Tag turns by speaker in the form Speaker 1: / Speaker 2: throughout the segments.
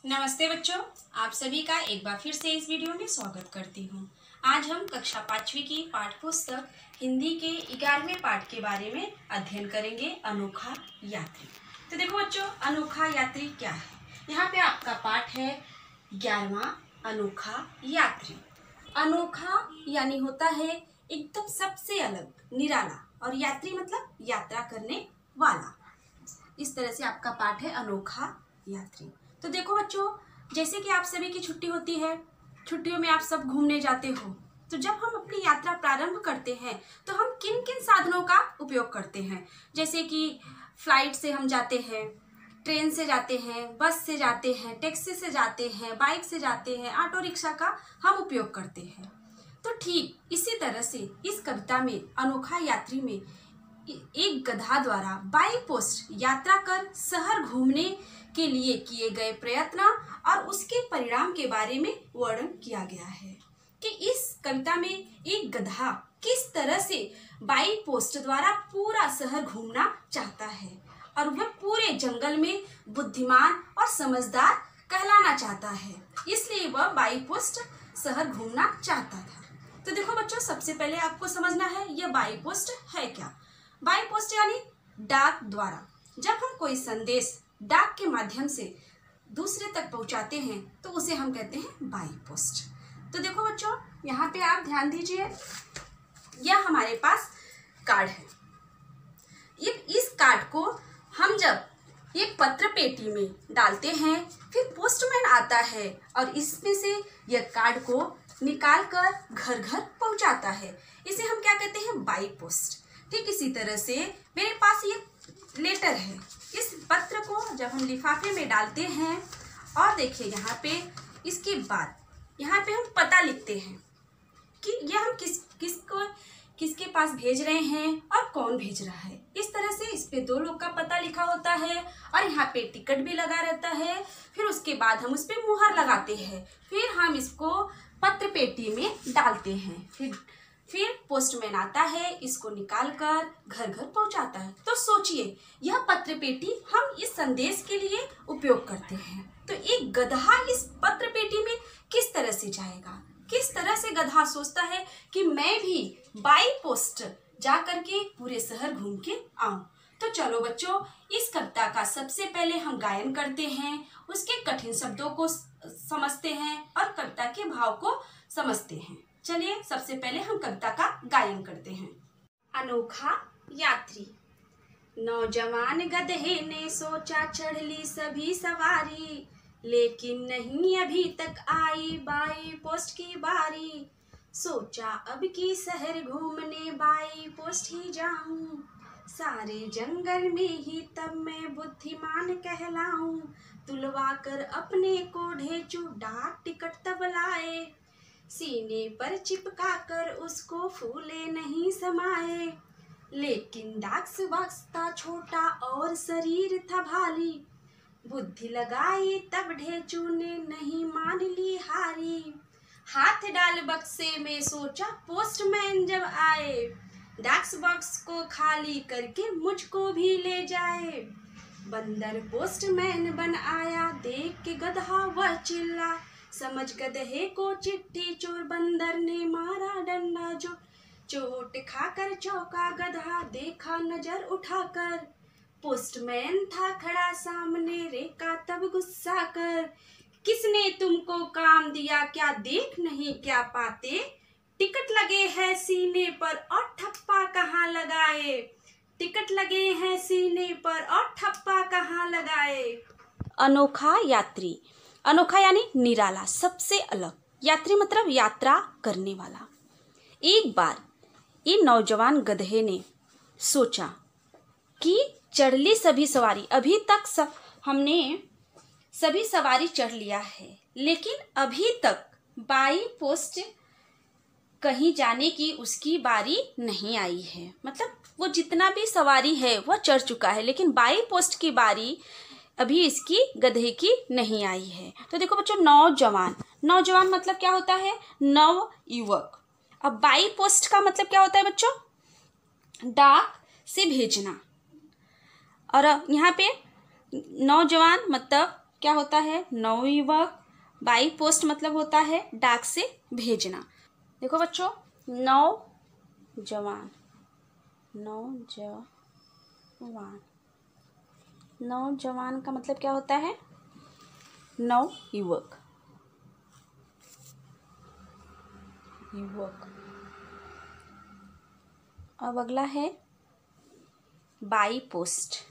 Speaker 1: नमस्ते बच्चों, आप सभी का एक बार फिर से इस वीडियो में स्वागत करती हूँ। आज हम कक्षा 5वीं की पाठ्य पुस्तक हिंदी के 11वें पाठ के बारे में अध्ययन करेंगे, अनोखा यात्री। तो देखो बच्चों, अनोखा यात्री क्या है। यहाँ पे आपका पाठ है 11वां, अनोखा यात्री। अनोखा यानी होता है एकदम सबसे अलग, निराला, और यात्री मतलब यात्रा करने वाला। इस तरह से आपका पाठ है अनोखा यात्री। तो देखो बच्चों, जैसे कि आप सभी की छुट्टी होती है, छुट्टियों में आप सब घूमने जाते हो, तो जब हम अपनी यात्रा प्रारंभ करते हैं तो हम किन किन साधनों का उपयोग करते हैं। जैसे कि फ्लाइट से हम जाते हैं, ट्रेन से जाते हैं, बस से जाते हैं, टैक्सी से जाते हैं, बाइक से जाते हैं, ऑटो रिक्शा का हम उपयोग करते हैं। तो ठीक इसी तरह से इस कविता में अनोखा यात्री में एक गधा द्वारा बाई पोस्ट यात्रा कर शहर घूमने के लिए किए गए प्रयत्न और उसके परिणाम के बारे में वर्णन किया गया है कि इस कविता में एक गधा किस तरह से बाई पोस्ट द्वारा पूरा शहर घूमना चाहता है और वह पूरे जंगल में बुद्धिमान और समझदार कहलाना चाहता है, इसलिए वह बाई पोस्ट शहर घूमना चाहता था। तो देखो बच्चों, सबसे पहले आपको समझना है यह बाई पोस्ट है क्या। बाई पोस्ट यानी डाक द्वारा। जब हम कोई संदेश डाक के माध्यम से दूसरे तक पहुंचाते हैं तो उसे हम कहते हैं बाई पोस्ट। तो देखो बच्चों, यहाँ पे आप ध्यान दीजिए, यह हमारे पास कार्ड है। इस कार्ड को हम जब एक पत्र पेटी में डालते हैं, फिर पोस्टमैन आता है और इसमें से यह कार्ड को निकाल कर घर घर पहुंचाता है। इसे हम क्या कहते हैं, बाई पोस्ट। ठीक इसी तरह से मेरे पास ये लेटर है। इस पत्र को जब हम लिफाफे में डालते हैं और देखिए यहाँ पे, इसके बाद यहाँ पे हम पता लिखते हैं कि यह हम किसके पास भेज रहे हैं और कौन भेज रहा है। इस तरह से इस पे 2 लोग का पता लिखा होता है और यहाँ पे टिकट भी लगा रहता है। फिर उसके बाद हम उस पे मुहर लगाते हैं, फिर हम इसको पत्र पेटी में डालते हैं। फिर पोस्टमैन आता है, इसको निकाल कर घर घर पहुंचाता है। तो सोचिए, यह पत्र पेटी हम इस संदेश के लिए उपयोग करते हैं। तो एक गधा इस पत्र पेटी में किस तरह से जाएगा, किस तरह से गधा सोचता है कि मैं भी बाई पोस्ट जा करके पूरे शहर घूम के आऊं। तो चलो बच्चों, इस कविता का सबसे पहले हम गायन करते हैं, उसके कठिन शब्दों को समझते हैं और कविता के भाव को समझते हैं। चलिए सबसे पहले हम कविता का गायन करते हैं। अनोखा यात्री। नौजवान गधे ने सोचा चढ़ ली सभी सवारी, लेकिन नहीं अभी तक आई बाई पोस्ट की बारी। सोचा अब की शहर घूमने बाई पोस्ट ही जाऊं, सारे जंगल में ही तब मैं बुद्धिमान कहलाऊं। तुलवा कर अपने को ढेचू डाक टिकट तब लाए, सीने पर चिपका कर उसको फूले नहीं समाए। लेकिन डाक बॉक्स था छोटा और शरीर था भारी, बुद्धि लगाई तब ढेचू ने नहीं मान ली हारी। हाथ डाल बक्से में सोचा पोस्टमैन जब आए, डाक बॉक्स को खाली करके मुझको भी ले जाए। बंदर पोस्टमैन बन आया, देख के गधा वह चिल्ला, समझ गधे को चिट्ठी चोर, बंदर ने मारा डंडा जो। चोट खाकर चौका गधा, देखा नजर उठाकर, पोस्टमैन था खड़ा सामने, रेखा तब गुस्सा कर। किसने तुमको काम दिया, क्या देख नहीं क्या पाते, टिकट लगे हैं सीने पर और ठप्पा कहाँ लगाए। टिकट लगे हैं सीने पर और ठप्पा कहाँ लगाए। अनोखा यात्री। अनोखा यानी निराला, सबसे अलग। यात्री मतलब यात्रा करने वाला। एक बार ये नौजवान गधे ने सोचा कि चढ़ ली सभी सवारी, अभी तक हमने सभी सवारी चढ़ लिया है, लेकिन अभी तक बाई पोस्ट कहीं जाने की उसकी बारी नहीं आई है। मतलब वो जितना भी सवारी है वह चढ़ चुका है, लेकिन बाई पोस्ट की बारी अभी इसकी गधे की नहीं आई है। तो देखो बच्चों, नौजवान, नौजवान मतलब क्या होता है, नव युवक। अब बाई पोस्ट का मतलब क्या होता है बच्चों, डाक से भेजना। और यहाँ पे नौजवान मतलब क्या होता है? नवयुवक। बाई पोस्ट मतलब होता है डाक से भेजना। देखो बच्चों, नौजवान, नौजवान, नौजवान का मतलब क्या होता है? नवयुवक, युवक। अब अगला है बाई पोस्ट।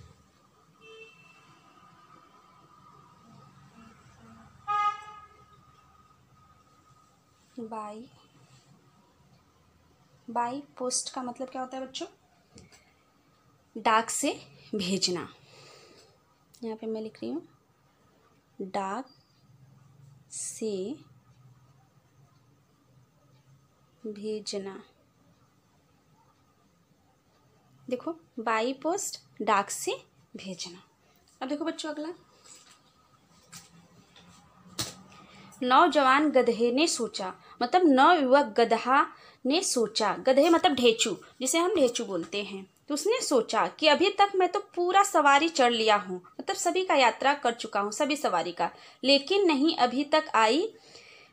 Speaker 1: बाई पोस्ट का मतलब क्या होता है बच्चों? डाक से भेजना। यहाँ पे मैं लिख रही हूँ डाक से भेजना। देखो, बाई पोस्ट, डाक से भेजना। अब देखो बच्चों अगला, नौजवान गधे ने सोचा, मतलब नवयुवक गधा ने सोचा। गधे मतलब ढेंचू, जिसे हम ढेंचू बोलते हैं। तो उसने सोचा कि अभी तक मैं तो पूरा सवारी चढ़ लिया हूँ, मतलब सभी का यात्रा कर चुका हूँ, सभी सवारी का, लेकिन नहीं अभी तक आई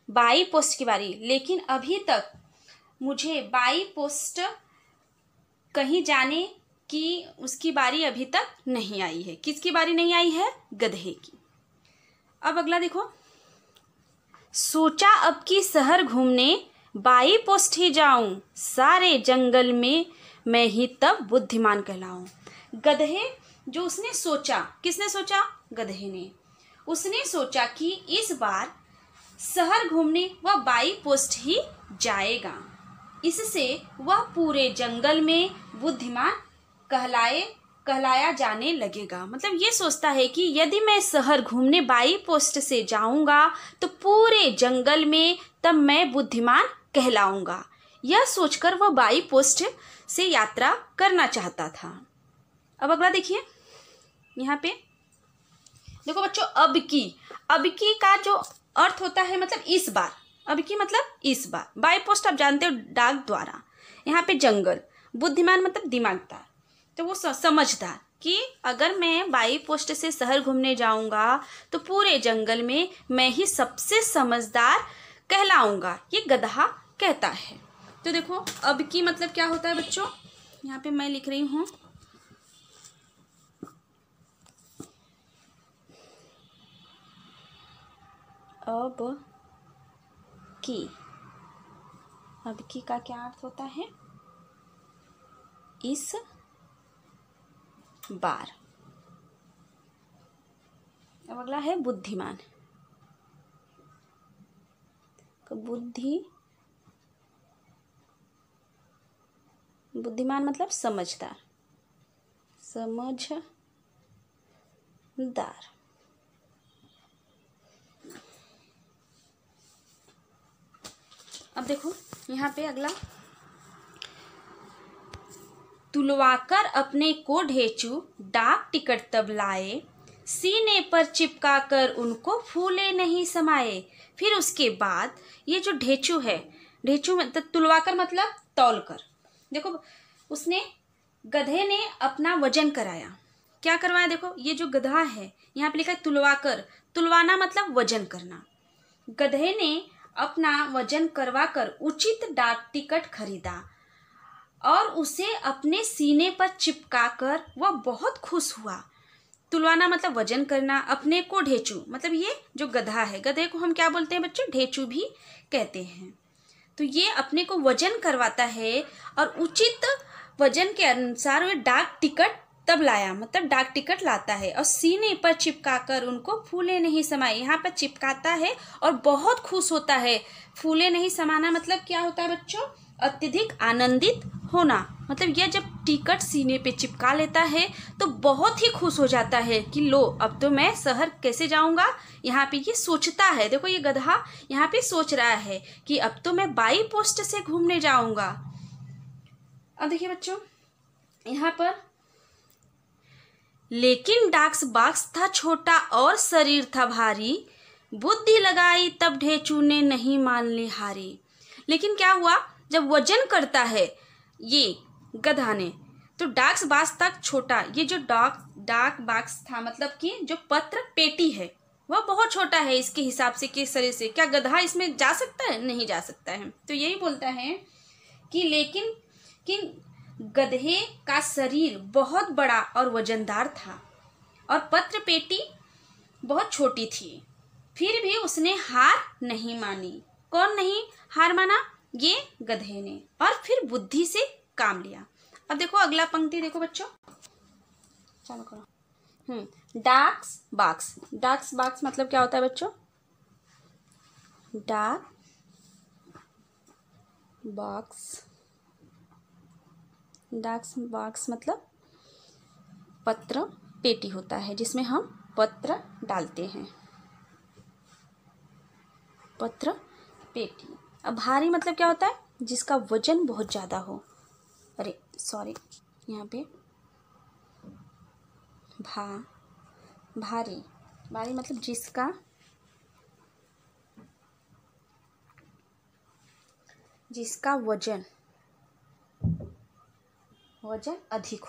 Speaker 1: बाई पोस्ट की बारी। लेकिन अभी तक मुझे बाई पोस्ट कहीं जाने की उसकी बारी अभी तक नहीं आई है। किसकी बारी नहीं आई है? गधे की। अब अगला देखो, सोचा अब की शहर घूमने बाई पोस्ट ही जाऊं, सारे जंगल में मैं ही तब बुद्धिमान कहलाऊं। गधे जो उसने सोचा, किसने सोचा? गधे ने। उसने सोचा कि इस बार शहर घूमने वह बाई पोस्ट ही जाएगा, इससे वह पूरे जंगल में बुद्धिमान कहलाया जाने लगेगा। मतलब ये सोचता है कि यदि मैं शहर घूमने बाई पोस्ट से जाऊंगा तो पूरे जंगल में तब मैं बुद्धिमान कहलाऊंगा। यह सोचकर वह बाई पोस्ट से यात्रा करना चाहता था। अब अगला देखिए, यहाँ पे देखो बच्चों, अब की का जो अर्थ होता है मतलब इस बार। अब की मतलब इस बार। बाई पोस्ट आप जानते हो डाक द्वारा। यहाँ पे जंगल, बुद्धिमान मतलब दिमागदार, तो वो समझदार कि अगर मैं बाई पोस्ट से शहर घूमने जाऊंगा तो पूरे जंगल में मैं ही सबसे समझदार कहलाऊंगा, ये गधा कहता है। तो देखो, अब की मतलब क्या होता है बच्चों? यहाँ पे मैं लिख रही हूँ अब की का क्या अर्थ होता है? इस बार। अब अगला है बुद्धिमान। बुद्धिमान मतलब समझदार। अब देखो यहाँ पे अगला, तुलवाकर अपने को ढेंचू डाक टिकट तब लाए, सीने पर चिपका कर उनको फूले नहीं समाये। फिर उसके बाद ये जो ढेंचू है, ढेंचू मतलब तुलवाकर मतलब तौलकर। देखो, उसने गधे ने अपना वजन कराया। क्या करवाया? देखो, ये जो गधा है यहाँ पे लिखा है तुलवाकर। तुलवाना मतलब वजन करना। गधे ने अपना वजन करवाकर उचित डाक टिकट खरीदा और उसे अपने सीने पर चिपकाकर वह बहुत खुश हुआ। तुलवाना मतलब वजन करना, अपने को ढेंचू मतलब ये जो गधा है, गधे को हम क्या बोलते हैं बच्चों? ढेंचू भी कहते हैं। तो ये अपने को वजन करवाता है और उचित वजन के अनुसार वह डाक टिकट तब लाया, मतलब डाक टिकट लाता है और सीने पर चिपकाकर उनको फूले नहीं समाये। यहाँ पर चिपकाता है और बहुत खुश होता है। फूले नहीं समाना मतलब क्या होता है बच्चों? अत्यधिक आनंदित होना। मतलब यह जब टिकट सीने पे चिपका लेता है तो बहुत ही खुश हो जाता है कि लो, अब तो मैं शहर कैसे जाऊंगा। यहाँ पे ये सोचता है, देखो ये गधा यहाँ पे सोच रहा है कि अब तो मैं बाई पोस्ट से घूमने जाऊंगा। अब देखिए बच्चों, यहाँ पर लेकिन डाक बॉक्स था छोटा और शरीर था भारी, बुद्धि लगाई तब ढेंचू ने नहीं मान ली हारी। लेकिन क्या हुआ, जब वजन करता है ये गधा ने, तो डाक बॉक्स तक छोटा, ये जो डाक बॉक्स था मतलब कि जो पत्र पेटी है, वह बहुत छोटा है इसके हिसाब से, किस शरीर से। क्या गधा इसमें जा सकता है? नहीं जा सकता है। तो यही बोलता है कि लेकिन कि गधे का शरीर बहुत बड़ा और वजनदार था और पत्र पेटी बहुत छोटी थी, फिर भी उसने हार नहीं मानी। कौन नहीं हार माना? ये गधे ने। और फिर बुद्धि से काम लिया। अब देखो अगला पंक्ति देखो बच्चों, चलो करो। डाक्स बाक्स। डाक्स बाक्स मतलब क्या होता है बच्चों? डाक बॉक्स, डाक्स बॉक्स मतलब पत्र पेटी होता है जिसमें हम पत्र डालते हैं, पत्र पेटी। अब भारी मतलब क्या होता है? जिसका वजन बहुत ज़्यादा हो। अरे सॉरी, यहाँ पे भारी, भारी मतलब जिसका वजन अधिक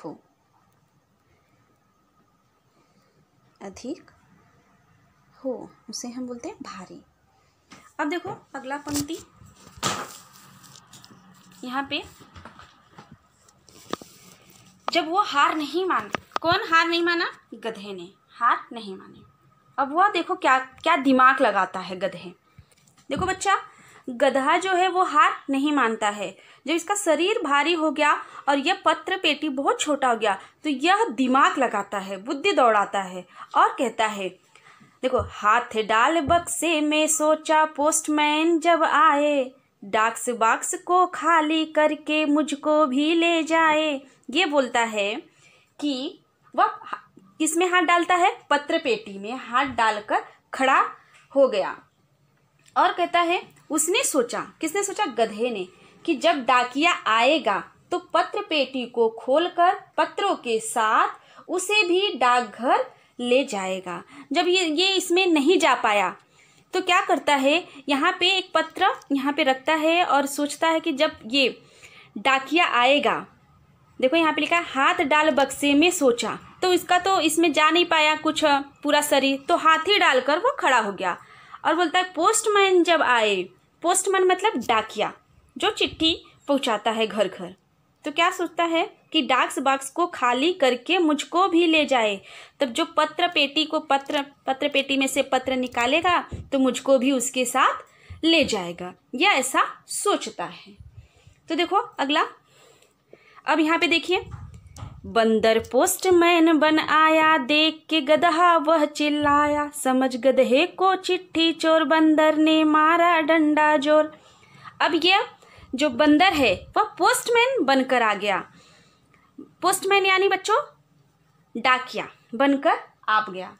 Speaker 1: हो, उसे हम बोलते हैं भारी। अब देखो अगला पंक्ति, यहाँ पे जब वो हार नहीं मान, कौन हार नहीं माना? गधे ने हार नहीं मानी। अब वह देखो क्या क्या दिमाग लगाता है गधे। देखो बच्चा, गधा जो है वो हार नहीं मानता है। जब इसका शरीर भारी हो गया और यह पत्र पेटी बहुत छोटा हो गया तो यह दिमाग लगाता है, बुद्धि दौड़ाता है और कहता है, देखो, हाथ डाल बक्से में सोचा पोस्टमैन जब आए, डाक्स बॉक्स को खाली करके मुझको भी ले जाए। ये बोलता है कि वह किसमें हाथ डालता है? पत्र पेटी में हाथ डालकर खड़ा हो गया और कहता है उसने सोचा, किसने सोचा? गधे ने, कि जब डाकिया आएगा तो पत्र पेटी को खोलकर पत्रों के साथ उसे भी डाकघर ले जाएगा। जब ये इसमें नहीं जा पाया तो क्या करता है? यहाँ पे एक पत्र यहाँ पे रखता है और सोचता है कि जब ये डाकिया आएगा, देखो यहाँ पे लिखा है हाथ डाल बक्से में सोचा, तो इसका तो इसमें जा नहीं पाया कुछ पूरा शरीर, तो हाथ ही डालकर वो खड़ा हो गया और बोलता है पोस्टमैन जब आए। पोस्टमैन मतलब डाकिया, जो चिट्ठी पहुँचाता है घर घर। तो क्या सोचता है कि डाक्स बॉक्स को खाली करके मुझको भी ले जाए। तब जो पत्र पेटी में से पत्र निकालेगा तो मुझको भी उसके साथ ले जाएगा, यह ऐसा सोचता है। तो देखो अगला, अब यहाँ पे देखिए, बंदर पोस्टमैन बन आया, देख के गधा वह चिल्लाया, समझ गधे को चिट्ठी चोर, बंदर ने मारा डंडा जोर। अब यह जो बंदर है वह पोस्टमैन बनकर आ गया। पोस्टमैन यानी बच्चों डाकिया बनकर आ गया।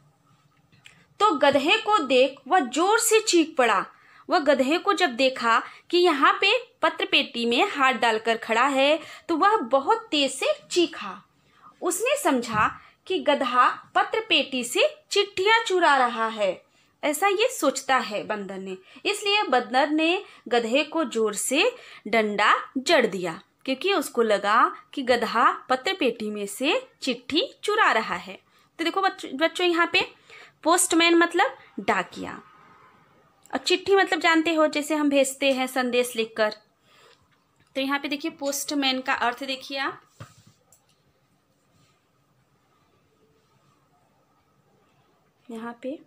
Speaker 1: तो गधे को देख वह जोर से चीख पड़ा। वह गधे को जब देखा कि यहाँ पे पत्र पेटी में हाथ डालकर खड़ा है तो वह बहुत तेज से चीखा। उसने समझा कि गधा पत्र पेटी से चिट्ठियां चुरा रहा है, ऐसा ये सोचता है बंदर ने। इसलिए बंदर ने गधे को जोर से डंडा जड़ दिया, क्योंकि उसको लगा कि गधा पत्र पेटी में से चिट्ठी चुरा रहा है। तो देखो बच्चों यहाँ पे पोस्टमैन मतलब डाकिया और चिट्ठी मतलब जानते हो जैसे हम भेजते हैं संदेश लिखकर। तो यहाँ पे देखिए पोस्टमैन का अर्थ देखिए आप, यहाँ पे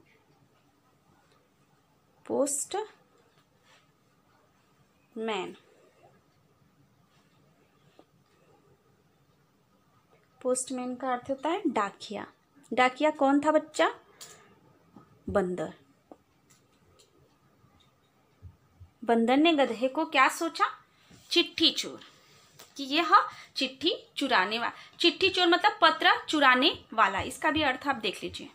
Speaker 1: पोस्टमैन, पोस्टमैन का अर्थ होता है डाकिया। डाकिया कौन था बच्चा? बंदर। बंदर ने गधे को क्या सोचा? चिट्ठी चोर, कि यह चिट्ठी चुराने वाला। चिट्ठी चोर मतलब पत्र चुराने वाला, इसका भी अर्थ आप देख लीजिए।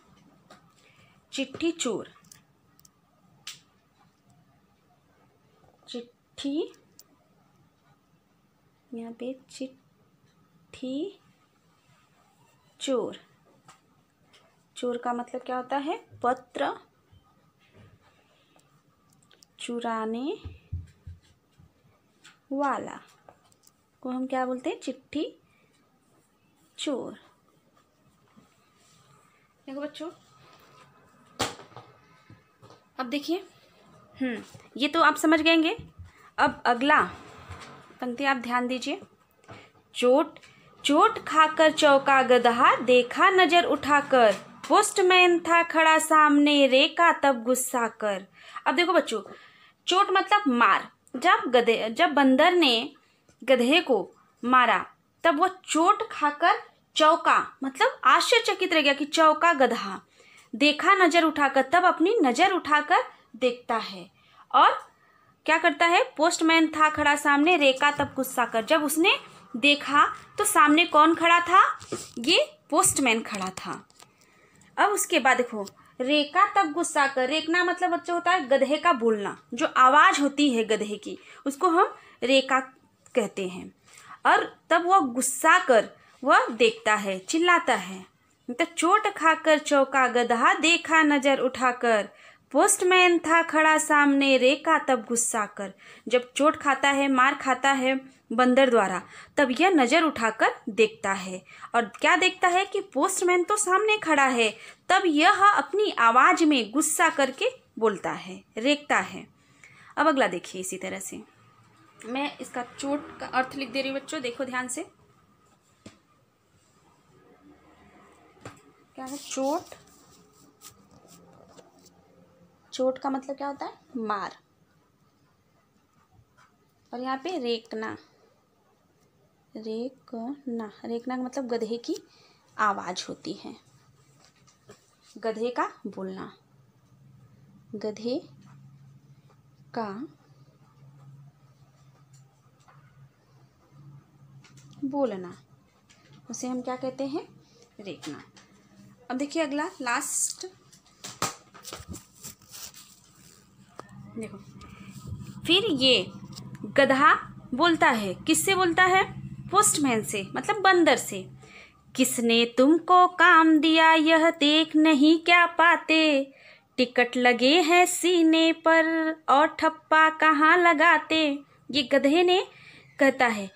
Speaker 1: चिट्ठी चोर, चिट्ठी, यहाँ पे चिट्ठी चोर, चोर का मतलब क्या होता है? पत्र चुराने वाला को हम क्या बोलते हैं? चिट्ठी चोर। देखो बच्चों देखिए ये तो आप समझ गएंगे। अब अगला पंक्ति आप ध्यान दीजिए। चोट चोट खाकर चौका गदहा, देखा नजर उठाकर, पोस्टमैन था खड़ा सामने, रेका तब गुस्सा कर। अब देखो बच्चों, चोट मतलब मार। जब बंदर ने गधे को मारा तब वो चोट खाकर चौका मतलब आश्चर्यचकित रह गया कि चौका गधा, देखा नजर उठाकर, तब अपनी नजर उठाकर देखता है और क्या करता है, पोस्टमैन था खड़ा सामने, रेका तब गुस्सा कर। जब उसने देखा तो सामने कौन खड़ा था, ये पोस्टमैन खड़ा था। अब उसके बाद देखो, रेका तब गुस्सा कर। रेकना मतलब बच्चों होता है गधे का बोलना, जो आवाज होती है गधे की, उसको हम रेका कहते हैं। और तब वह गुस्सा कर वह देखता है, चिल्लाता है। तो चोट खाकर चौका गधा, देखा नजर उठाकर, पोस्टमैन था खड़ा सामने, रेका तब गुस्सा कर। जब चोट खाता है, मार खाता है बंदर द्वारा, तब यह नजर उठाकर देखता है और क्या देखता है कि पोस्टमैन तो सामने खड़ा है। तब यह अपनी आवाज में गुस्सा करके बोलता है, रेकता है। अब अगला देखिए, इसी तरह से मैं इसका चोट का अर्थ लिख दे रही हूँ बच्चों, देखो ध्यान से। क्या है चोट? चोट का मतलब क्या होता है, मार। और यहाँ पे रेकना, रेकना, रेकना का मतलब गधे की आवाज होती है, गधे का बोलना, गधे का बोलना, उसे हम क्या कहते हैं, रेकना। अब देखिए अगला लास्ट, देखो फिर ये गधा बोलता है, किससे बोलता है, पोस्टमैन से मतलब बंदर से। किसने तुमको काम दिया यह देख नहीं क्या पाते, टिकट लगे हैं सीने पर और ठप्पा कहाँ लगाते। ये गधे ने कहता है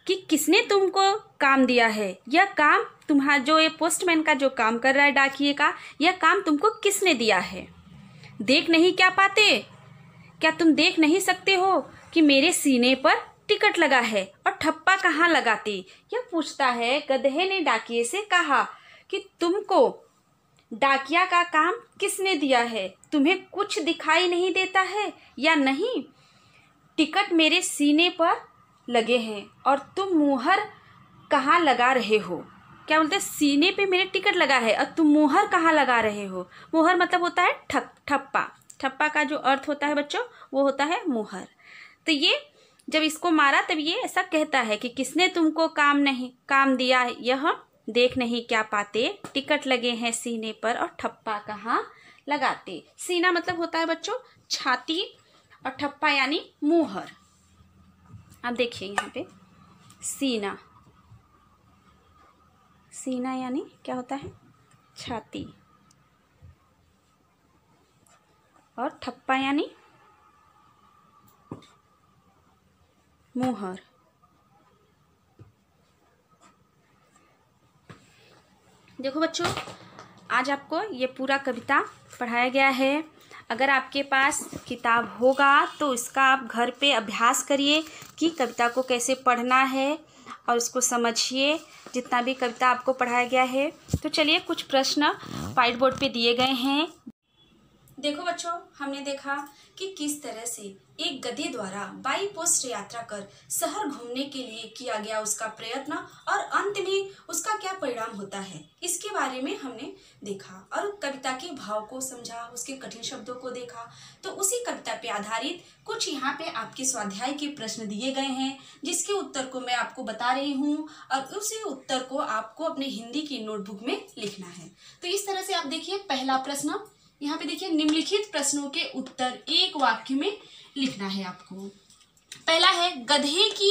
Speaker 1: कि किसने तुमको काम दिया है, यह काम तुम्हारा, जो ये पोस्टमैन का जो काम कर रहा है, डाकिये का, यह काम तुमको किसने दिया है। देख नहीं क्या पाते, क्या तुम देख नहीं सकते हो कि मेरे सीने पर टिकट लगा है और ठप्पा कहाँ लगाते। यह पूछता है, गधे ने डाकिये से कहा कि तुमको डाकिया का काम किसने दिया है, तुम्हें कुछ दिखाई नहीं देता है या नहीं, टिकट मेरे सीने पर लगे हैं और तुम मुहर कहाँ लगा रहे हो। क्या बोलते हैं, सीने पे मेरे टिकट लगा है और तुम मुहर कहाँ लगा रहे हो। मुहर मतलब होता है ठप्पा। ठप्पा का जो अर्थ होता है बच्चों, वो होता है मुहर। तो ये जब इसको मारा तब ये ऐसा कहता है कि किसने तुमको काम दिया, यह देख नहीं क्या पाते, टिकट लगे हैं सीने पर और ठप्पा कहाँ लगाते। सीना मतलब होता है बच्चों छाती और ठप्पा यानी मुहर। अब देखिए यहाँ पे सीना, सीना यानी क्या होता है, छाती, और ठप्पा यानी मुहर। देखो बच्चों, आज आपको ये पूरा कविता पढ़ाया गया है। अगर आपके पास किताब होगा तो इसका आप घर पे अभ्यास करिए कि कविता को कैसे पढ़ना है और उसको समझिए, जितना भी कविता आपको पढ़ाया गया है। तो चलिए कुछ प्रश्न व्हाइट बोर्ड पे दिए गए हैं। देखो बच्चों, हमने देखा कि किस तरह से एक गधे द्वारा बाई पोस्ट यात्रा कर शहर घूमने के लिए किया गया उसका प्रयत्न और अंत में उसका क्या परिणाम होता है, इसके बारे में हमने देखा और कविता के भाव को समझा, उसके कठिन शब्दों को देखा। तो उसी कविता पे आधारित कुछ यहाँ पे आपके स्वाध्याय के प्रश्न दिए गए हैं, जिसके उत्तर को मैं आपको बता रही हूँ और उसी उत्तर को आपको अपने हिंदी की नोटबुक में लिखना है। तो इस तरह से आप देखिए, पहला प्रश्न यहाँ पे देखिए, निम्नलिखित प्रश्नों के उत्तर एक वाक्य में लिखना है आपको। पहला है, गधे की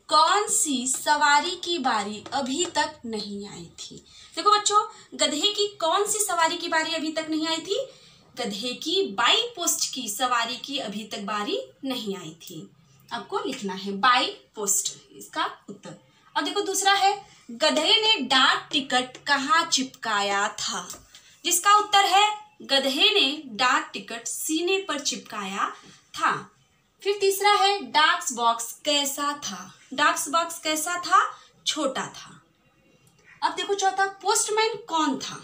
Speaker 1: कौन सी सवारी की बारी अभी तक नहीं आई थी। देखो बच्चों, गधे की कौन सी सवारी की बारी अभी तक नहीं आई थी, गधे की बाई पोस्ट की सवारी की अभी तक बारी नहीं आई थी। आपको लिखना है बाई पोस्ट, इसका उत्तर। अब देखो दूसरा है, गधे ने डाक टिकट कहाँ चिपकाया था, जिसका उत्तर है गधे ने डाक टिकट सीने पर चिपकाया था। फिर तीसरा है डाक बॉक्स कैसा था। डाक बॉक्स कैसा था? छोटा था। अब देखो चौथा, पोस्टमैन कौन था?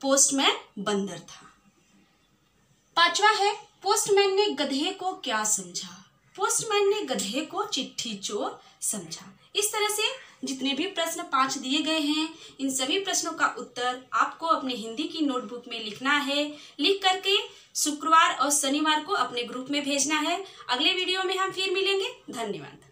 Speaker 1: पोस्टमैन बंदर था। पांचवा है पोस्टमैन ने गधे को क्या समझा? पोस्टमैन ने गधे को चिट्ठी चोर समझा। इस तरह से जितने भी प्रश्न 5 दिए गए हैं, इन सभी प्रश्नों का उत्तर आपको अपने हिंदी की नोटबुक में लिखना है। लिख करके शुक्रवार और शनिवार को अपने ग्रुप में भेजना है। अगले वीडियो में हम फिर मिलेंगे। धन्यवाद।